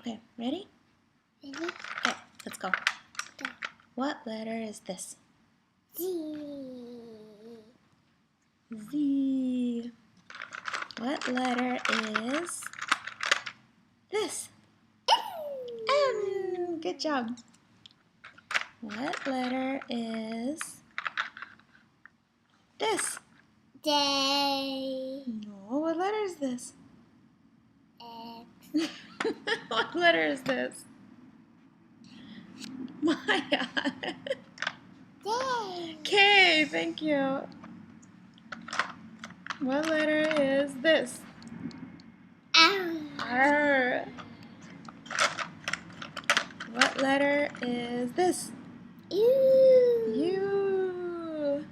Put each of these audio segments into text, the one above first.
Okay, ready? Ready? Okay, let's go. Go. What letter is this? Z. Z. What letter is this? M. Good job. What letter is this? J. No, what letter is this? X. What letter is this? Maya. J. K, thank you. What letter is this? R. R. What letter is this? U. U.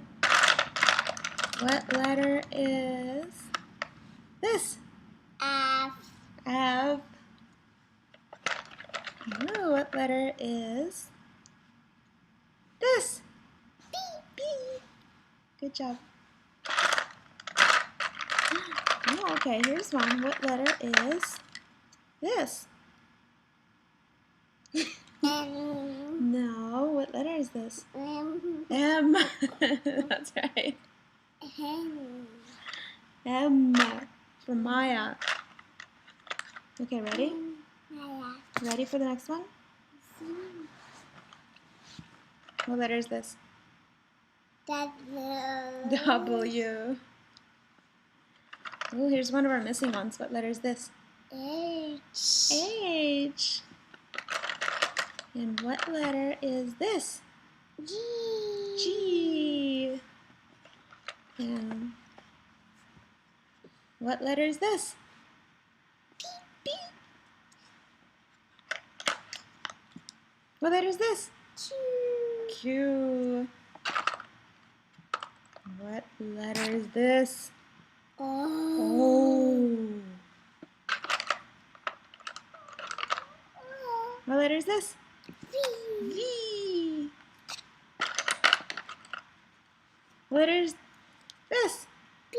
What letter is this? F. F. Ooh, what letter is this? B. B. Good job. Oh, okay, here's one. What letter is this? M. No, what letter is this? M. M. That's right. M. M for Maya. Okay, ready? Maya. Ready for the next one? C. What letter is this? W. W. Oh, here's one of our missing ones. What letter is this? H. H. And what letter is this? G. G. And what letter is this? B. What letter is this? Q. Q. What letter is this? O. What letter is this? V. V. What letter is this? B.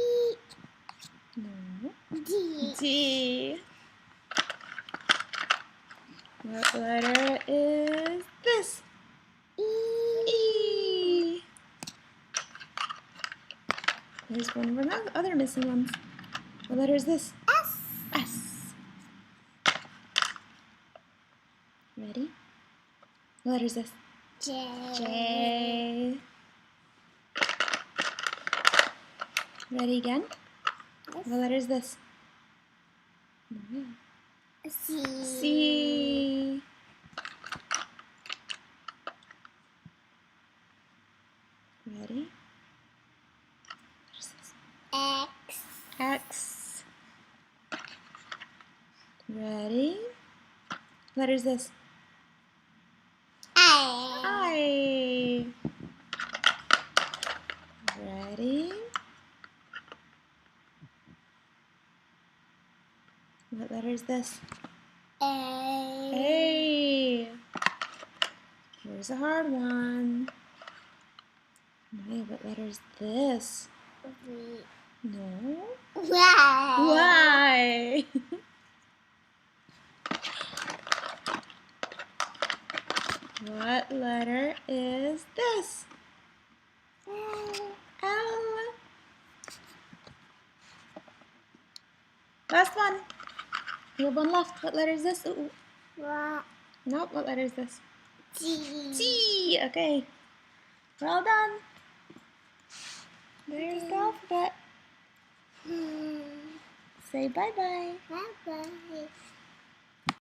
No. D. D. What letter is this? E. E. Here's one of the other missing ones. What letter is this? S. S. Ready? What letter is this? J. J. Ready again? What letter is this? C. C. Ready? What is this? X. X. Ready? What letter is this? I. I. Ready? What letter is this? A. A. Here's a hard one. Hey, what letter is this? V. No. Y. Y. What letter is this? L. Last one. You have one left. What letter is this? Ooh. Y. Nope. What letter is this? T. T. Okay. We're all done. There's the alphabet. Say bye-bye. Bye-bye.